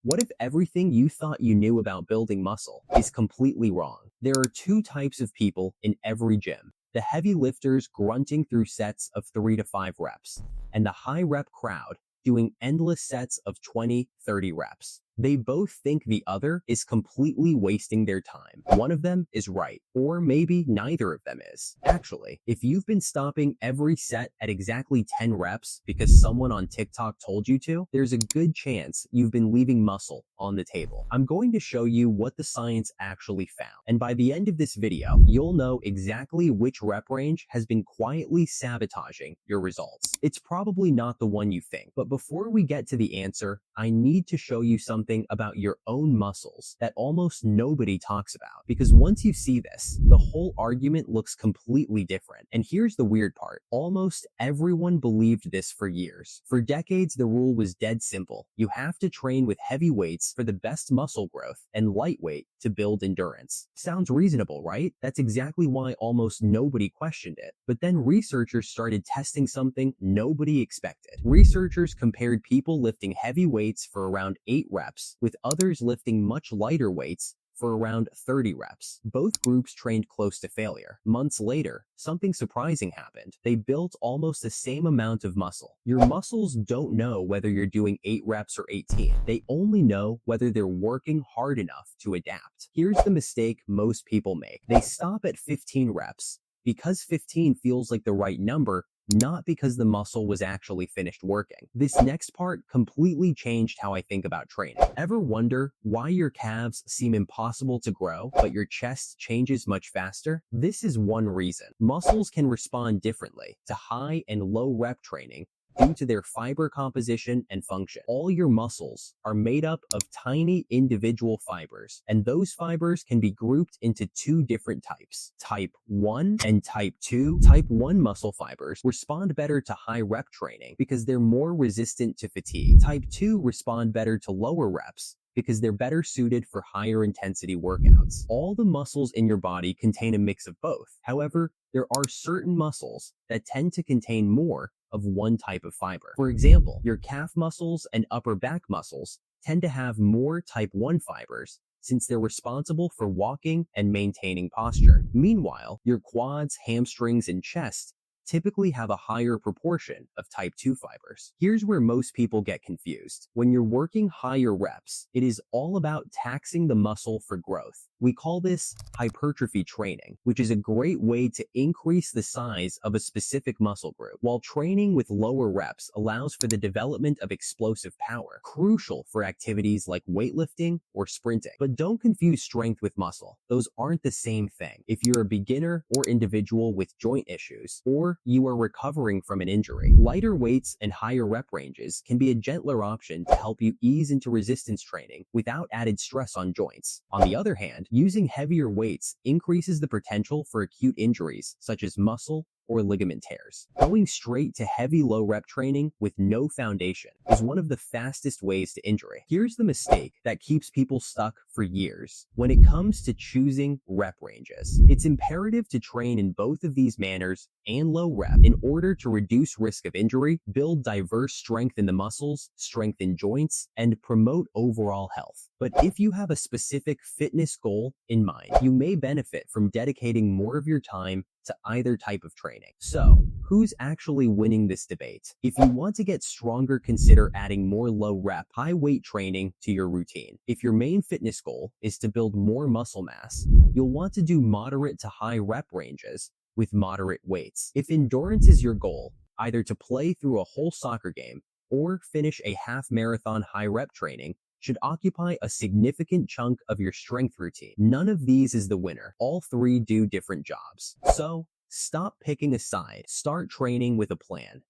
What if everything you thought you knew about building muscle is completely wrong? There are two types of people in every gym: the heavy lifters grunting through sets of 3 to 5 reps, and the high rep crowd doing endless sets of 20, 30 reps. They both think the other is completely wasting their time. One of them is right, or maybe neither of them is. Actually, if you've been stopping every set at exactly 10 reps because someone on TikTok told you to, there's a good chance you've been leaving muscle on the table. I'm going to show you what the science actually found, and by the end of this video, you'll know exactly which rep range has been quietly sabotaging your results. It's probably not the one you think, but before we get to the answer, I need to show you something about your own muscles that almost nobody talks about. Because once you see this, the whole argument looks completely different. And here's the weird part: almost everyone believed this for years. For decades, the rule was dead simple. You have to train with heavy weights for the best muscle growth and lightweight to build endurance. Sounds reasonable, right? That's exactly why almost nobody questioned it. But then researchers started testing something nobody expected. Researchers compared people lifting heavy weights for around 8 reps with others lifting much lighter weights for around 30 reps. Both groups trained close to failure. Months later, something surprising happened. They built almost the same amount of muscle. Your muscles don't know whether you're doing 8 reps or 18. They only know whether they're working hard enough to adapt. Here's the mistake most people make. They stop at 15 reps because 15 feels like the right number, not because the muscle was actually finished working. This next part completely changed how I think about training. Ever wonder why your calves seem impossible to grow, but your chest changes much faster? This is one reason. Muscles can respond differently to high and low rep training due to their fiber composition and function. All your muscles are made up of tiny individual fibers, and those fibers can be grouped into 2 different types: type 1 and type 2. Type 1 muscle fibers respond better to high rep training because they're more resistant to fatigue. Type 2 respond better to lower reps because they're better suited for higher intensity workouts. All the muscles in your body contain a mix of both. However, there are certain muscles that tend to contain more of one type of fiber. For example, your calf muscles and upper back muscles tend to have more type 1 fibers since they're responsible for walking and maintaining posture. Meanwhile, your quads, hamstrings, and chest typically have a higher proportion of type 2 fibers. Here's where most people get confused. When you're working higher reps, it is all about taxing the muscle for growth. We call this hypertrophy training, which is a great way to increase the size of a specific muscle group, while training with lower reps allows for the development of explosive power, crucial for activities like weightlifting or sprinting. But don't confuse strength with muscle. Those aren't the same thing. If you're a beginner or individual with joint issues, or you are recovering from an injury, lighter weights and higher rep ranges can be a gentler option to help you ease into resistance training without added stress on joints. On the other hand, using heavier weights increases the potential for acute injuries such as muscle or ligament tears. Going straight to heavy low rep training with no foundation is one of the fastest ways to injury. Here's the mistake that keeps people stuck for years. When it comes to choosing rep ranges, it's imperative to train in both of these manners and low rep in order to reduce risk of injury, build diverse strength in the muscles, strengthen joints, and promote overall health. But if you have a specific fitness goal in mind, you may benefit from dedicating more of your time to either type of training. So, who's actually winning this debate? If you want to get stronger, consider adding more low rep, high weight training to your routine. If your main fitness goal is to build more muscle mass, you'll want to do moderate to high rep ranges with moderate weights. If endurance is your goal, either to play through a whole soccer game or finish a half marathon, high rep training should occupy a significant chunk of your strength routine. None of these is the winner. All 3 do different jobs. So, stop picking a side. Start training with a plan.